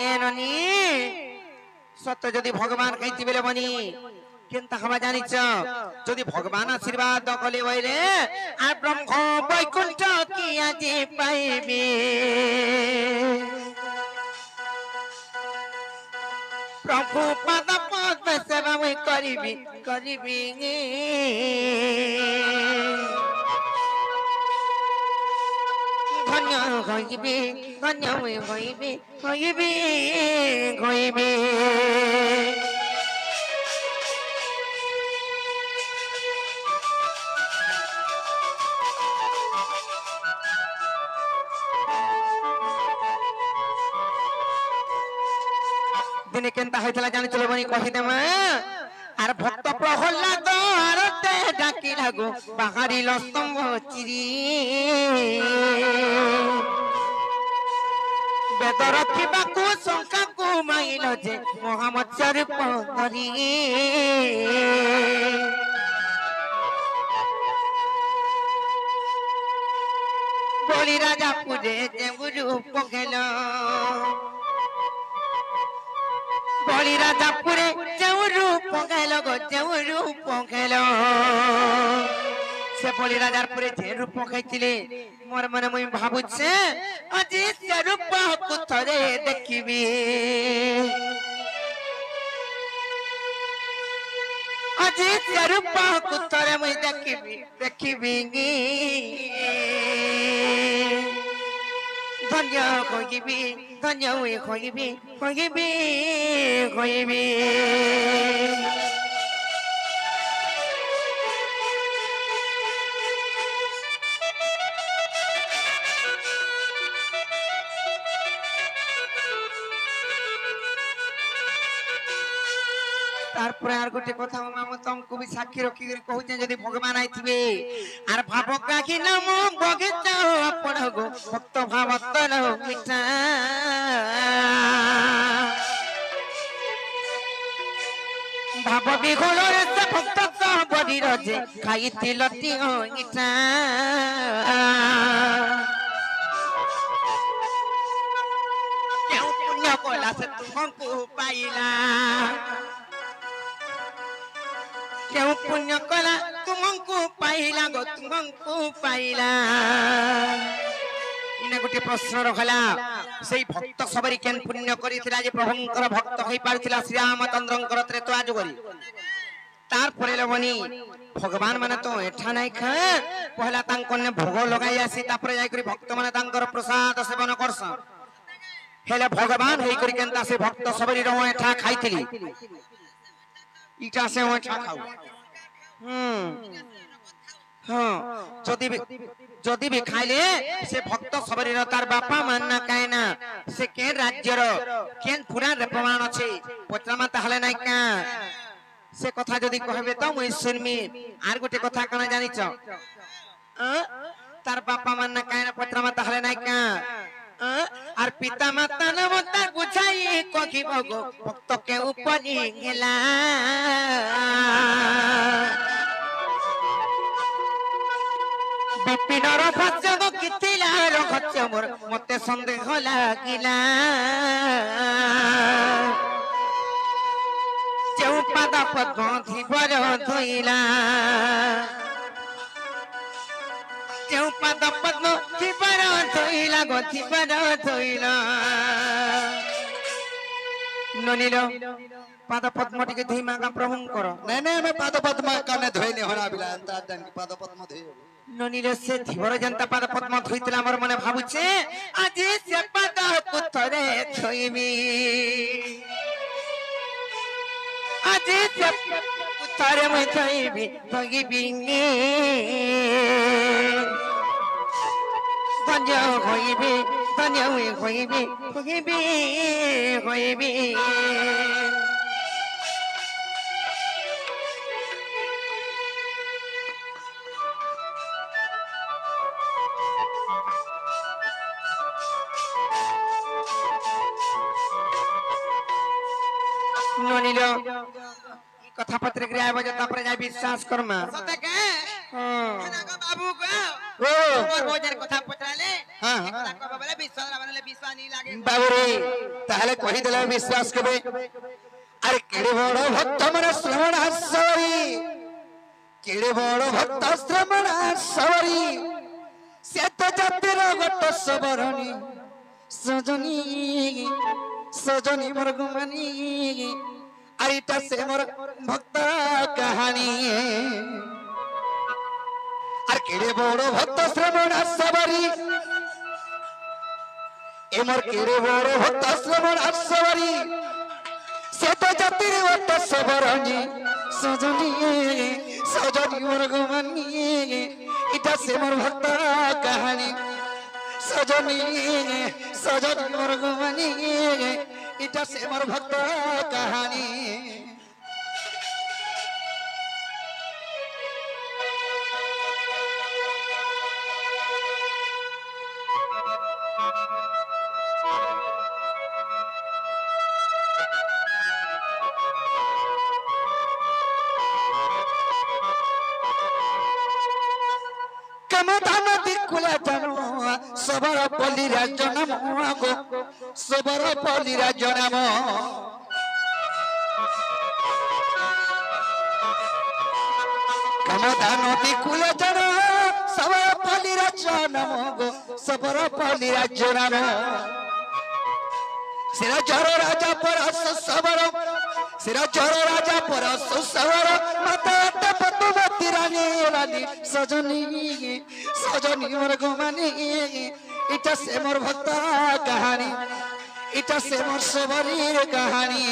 এননি সত্য যদি ভগবান কইতি বলে বনি কিন্তু হবা জানিছ যদি ভগবান আশীর্বাদ কলে বইলে আর ব্রহ্ম বৈকুণ্ঠ কি আজি পাইবে প্রভু পদ পদ সেবা মই করিবি করিবি ধন্য হইবি ধন্য হইবি হইবি হইবি দিনে কেনতা হইতলা জানি চলে বনি কহি দেমা আর ভক্ত প্রহ্লাদ আরতে ডাকি লাগো বাহারিল স্তম্ভ চিরি বেদ রক্ষিবাকু শঙ্কাকু মাইল যে মহামৎস্য রূপ ধরি বলি রাজা পুরে যে রূপ খেল বলি রাজা পুরে যে রূপ খেল গো যে রূপ খেল সে বলি রাজার পুরে যে রূপ খাইছিলে মোর মনে মুই ভাবুছে আজি সে রূপ কুথরে দেখিবি আজি সে রূপ কুথরে মুই দেখিবি দেখিবি ধন্য হইবি ধন্য হইবি হইবি হইবি তারপরে আর গোটে কথা মামা তমকু বি সাক্ষী রক্ষি করে কহুছে যদি ভগবান আইতিবে আর ভাবক রাখি নাম বগিচ আপন গো ভক্ত ভাবতল মিঠা ভাব বিঘোর সে ভক্ত বডি রজে খাইছিল তি ইটা কেউ পুণ্য কলা সে তুমকু পাইলা কেউ পুণ্য কলা তুমকু পাইলা গো তুমকু পাইলা ইনা গোটে প্রশ্ন রখলা সেই ভক্ত সবরি কেন পুণ্য করিছিলা যে প্রভুঙ্কর ভক্ত হই পারছিলা শ্রী রামচন্দ্রঙ্কর ত্রেতা যুগরি তারপরে লবনি ভগবান মানে তো এঠা নাই খা পহলা তাঙ্কনে ভোগ লগাই আসি তারপরে যাই করি ভক্ত মানে তাঙ্কর প্রসাদ সেবন করছ হেলে ভগবান হেই করি কেনতা সে ভক্ত সবরি রহ এঠা খাইছিলি ইটা সে ওঠা খাও যদি भी खाइले से भक्त सबरी तार बापा मानना काहे ना से के राज्यर केन पूरा प्रमाण अछि पचरामा ताहले नाइ का से कथा जदी कहबे त मुई सुनमी आर गोटे कथा कना जानि छ तार बापा मानना काहे ना पचरामा ताहले नाइ का আর পিতা মাতা নমতা বুঝাই কহি ভগ ভক্ত কে উপনি গেলা বিপিনর ভাষ্য কিথিলা রঘচ্য মোর মতে সন্দেহ লাগিলা যেউ পাদ পদ্ম ধীবর ধইলা যেউ পাদ পদ্ম ধীবর ধইলা গো ধীবর ধইলা ননিল पाद पद्म टिके धोई मागा प्रभुंकर नहीं नहीं मैं पाद पद्म कने धोइले होना बिला अंता डन पाद पद्म धोइ ननिले से धीवर जनता पाद पद्म धोइतला मोर मने भाबुचे आज से पाद कुथरे धोइबी आज से कुथरे मैं धोइबी धोइबी धन्य होइबी धन्य होइबी होइबी होइबी ननिलो कथा पत्रिका रे आबे तापरे जाय विश्वास करमा सते के हां बाबू को ओ और भोजन कथा पत्राले हाँ ଏ କଥା କହିବ ବୋଲେ ବିଶ୍ୱାସ ନହେଲେ ବିଶ୍ୱାସ ନି ଲାଗେ ବାବୁରେ ତାହେଲେ କହିଦେଲେ ବିଶ୍ୱାସ କେବେ আরে কেড়ে বড় ভক্ত মানে শ্রবণাশ্বরী কেড়ে বড় ভক্ত শ্রবণাশ্বরী শ্বেত জাতির গট সবরণী সজনী সজনী মোর গুমানি আর এটা সে মোর ভক্ত কাহানি আর কেড়ে বড় ভক্ত শ্রবণাশ্বরী এ মোর কেড়ে বড় ভক্ত শ্রবণাশ্বরী শ্বেত জাতির গট সবরণী সজনী সজনী মোর গুমানি এটা সে মোর ভক্ত কাহানি সজনী সজনী মোর গুমানি এটা সে মোর ভক্ত কাহানি সবর পল্লীরা জনম গো সবর পল্লীরা জনম কামদা নদী কুলে জন সবর পল্লীরা জনম গো সবর পল্লীরা জনম সেরা জর রাজা পরশ সবর সেরা জর রাজা পরশ সবর মাতা পদ্মবতী রানী রানী সজনী সজনী মোর গুমানি এটা সে মোর ভক্ত কাহানি এটা সে মোর সবরীর কাহানি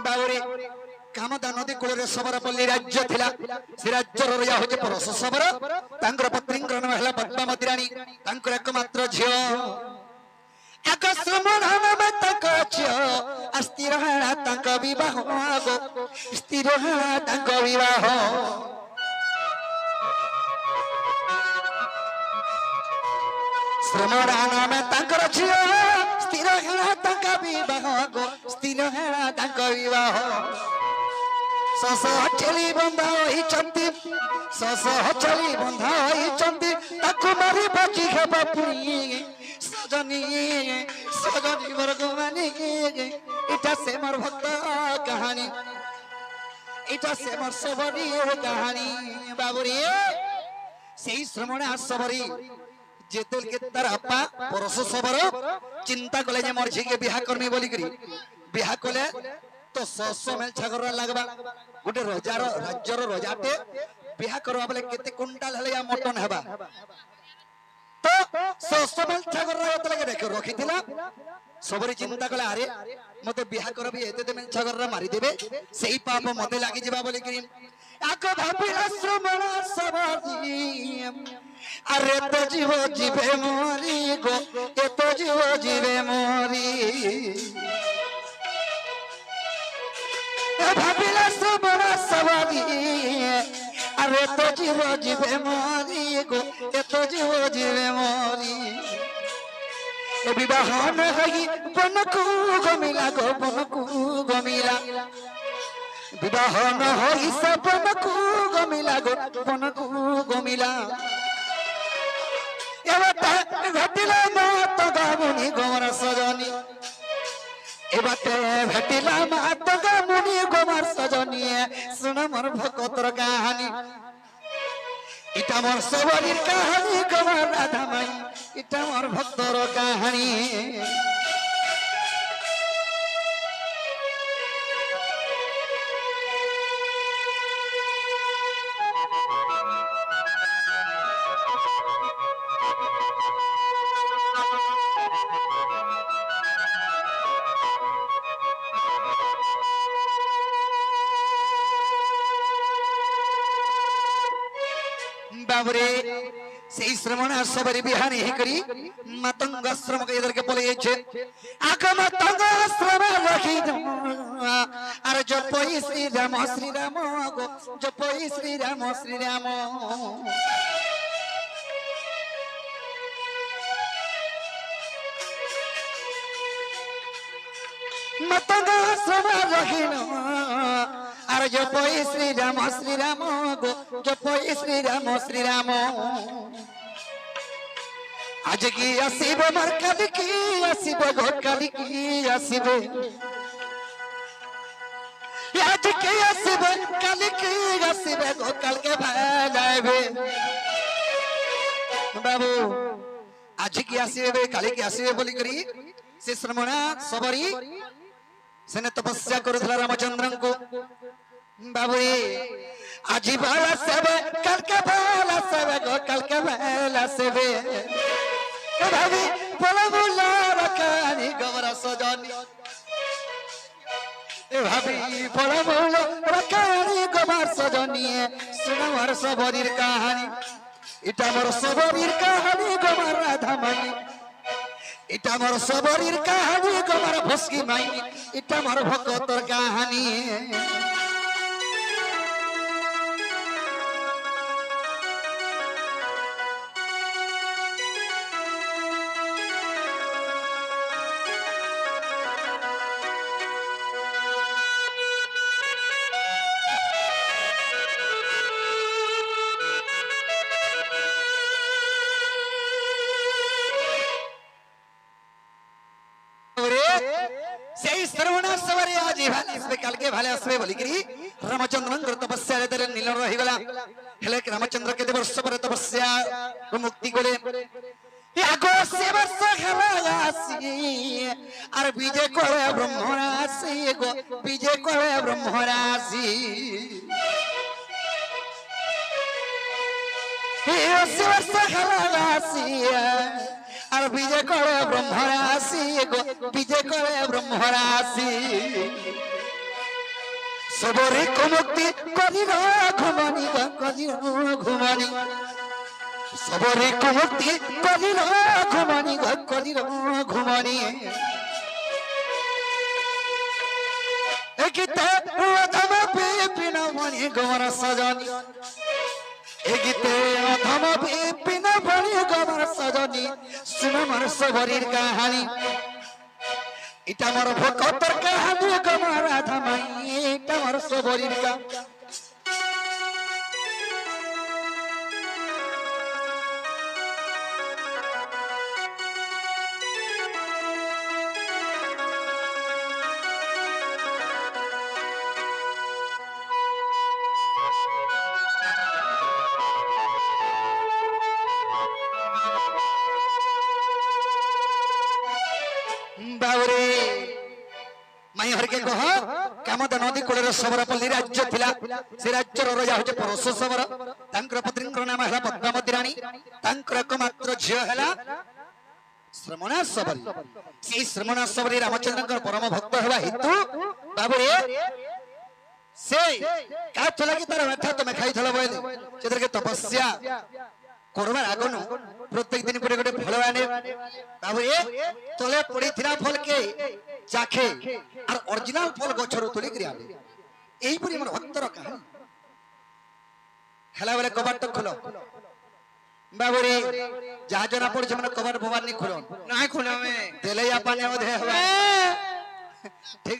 বাউরে কামদা নদী কূଳରେ ସବରପଲ୍ଲୀ ରାଜ୍ୟ ଥିଲା ସେ ରାଜ୍ୟର ରାଜା ହଉଛି ପରଶ ସବର ତାଙ୍କର ପତ୍ନୀଙ୍କର ନାମ ହେଲା ପଦ୍ମାବତୀ ରାଣୀ ତାଙ୍କର ଏକମାତ୍ର ଝିଅ ଏକ ଶ୍ରମଣ ନାମ ତାଙ୍କ ଝିଅ ଆଉ ସ୍ଥିର ହେଲା ତାଙ୍କ ବିବାହ ସ୍ଥିର ହେଲା ତାଙ୍କ ବିବାହ ଶ୍ରମଣ ନାମ ତାଙ୍କର ଝିଅ ସ୍ଥିର ହେଲା ତାଙ୍କ ବିବାହ ସ୍ଥିର ହେଲା ତାଙ୍କ ବିବାହ সস চলি বন্ধা হইছন্তি সস চলি বন্ধা হইছন্তি তাকু মারি বাকি হেবা পুরি সজনী সজনী মোর গুমানি এটা সে মোর ভক্ত কাহানি এটা সে মোর সবরীর কাহানি বাবুরে সেই শ্রমণে সবরী যেতেলকে তার আপা পরশ সবর চিন্তা কলে যে মোর ঝিকে বিহা করমি বলি করি বিহা কলে তো সহস্য মেলছা করা লাগবা গোটে রজার রাজ্যর রজাতে বিহা করবা বলে কেতে কুইন্টাল হলে মটন হেবা তো সহস্য মেলছা করা যেতলে দেখো রখিলা সবরি চিন্তা কলে আরে মতে বিহা করবি এতে মেলছা করা মারি দেবে সেই পাপ মতে লাগি যাবা বলি কি আগ ভাবিলা শ্রমণ সবরি আরে তো জীব জীবে মরি গো এ তো জীব জীবে মরি ভাবিলা শ্রবণ সবরি আরে তো জীব জীবে মরি গো এত জীব জীবে মরি এ বিবাহ নহই বনকু গমিলা গো বনকু গমিলা বিবাহ নহই বনকু গমিলা গো বনকু গমিলা এবারে ঘটিলা মত গামুনি গোমর সজনী এবারে ভেটিলা মাত গামুনি গোমার সজনী শুন মোর ভকতর কাহানি এটা মোর সবরীর কাহানি গোমার রাধা মাই এটা মোর ভক্তর কাহানি বাবরে সেই শ্রমণ সবরি বিহানি করি মাতঙ্গ আশ্রম কে এদেরকে বলে গেছে আগে মাতঙ্গ আশ্রম রাখি আর জপই শ্রীরাম শ্রীরাম গো জপই শ্রীরাম শ্রীরাম मतंगा समा रहिन আর জপই শ্রীরাম শ্রীরাম গো জপই শ্রীরাম আজ কি আসিব মোর কালি কি আসিব গো কালি কি আসিব আজ কি আসিব কালি কি আসিব গো কালকে ভালাইবে বাবু আজ কি আসিবে কালি কি আসিবে বলি করি সে শ্রমণা সবরি সেনে তপস্যা করুଥିଲା রামচন্দ্রଙ୍କୁ বাবুরে আজি ভালা সেবে কালকে ভালা সেবে গো কালকে ভালা সেবে ভাবি বলা বলা রাখানি গবরা সজনি ভাবি বলা বলা রাখানি গবর সজনি শুনো মোর সবরির কাহিনী এটা মোর সবরির কাহিনী গবর রাধামণি এটা মোর সবরির কাহিনী গবর ভস্কি মাইনি এটা মোর ভক্তর কাহিনী সেই শ্রবণার সবারে আজ ভালে আসবে কালকে ভালে আসবে বলি করি রামচন্দ্রঙ্কর তপস্যা রে নীল রহিগলা হেলে রামচন্দ্র কেতে বর্ষ পরে তপস্যা মুক্তি করে আগো সে বর্ষ খেলা আসি আর বিজয় করে ব্রহ্মরাশি গো বিজয় করে ব্রহ্মরাশি সে বর্ষ খেলা আসি আর বিজয় করে ব্রহ্মরাশি গো বিজয় করে ব্রহ্মরাশি সবরে মুক্তি করিল ঘুমনি করিল ঘুমনি সবরে মুক্তি করিল ঘুমনি করিল ঘুমনি একিতে অধম বিপিন মণি গমর সজনি এগিতে অধম বিপিন মণি গমর সজনি শুনো মোর সবরির কাহিনী এটা মোর ভক্তর কাহিনী গমর রাধামাই এটা মোর সবরির কাহিনী বাবরে মাই হরকে কহ কামদ নদী কূলের সবরপল্লী রাজ্য ଥିଲା ସେ ରାଜ୍ୟର ରାଜା ହଉଛି ପରଶ ସବର ତାଙ୍କର ପତ୍ନୀଙ୍କର ନାମ ହେଲା ପଦ୍ମାବତୀ ରାଣୀ ତାଙ୍କର ଏକମାତ୍ର ଝିଅ ହେଲା ଶ୍ରମଣା ସବରୀ ସେଇ ଶ୍ରମଣା ସବରୀ ରାମଚନ୍ଦ୍ରଙ୍କର ପରମ ଭକ୍ତ ହେବା ହେତୁ ବାବୁରେ ସେ କାଠ ଲାଗି ତାର ମାଥା ତମେ ଖାଇଥିଲ ବୋଇଲେ ସେଥିରେ ତପସ୍ୟା করবার আগনু প্রত্যেক দিন করে গোটে ফল আনে বাবু এ তলে পড়িথিলা ফলকে চাখে আর অরিজিনাল ফল গছরু তুলি করে আনে এইপরি আমার ভক্তর কাহিনী হেলা বেলে কবাট খোলো বাবু রে যা জনা পড়ছে মানে কবাট ভবানী খুলো নাই খুলে আমি তেলেয়া পানি মধ্যে হবে ঠিক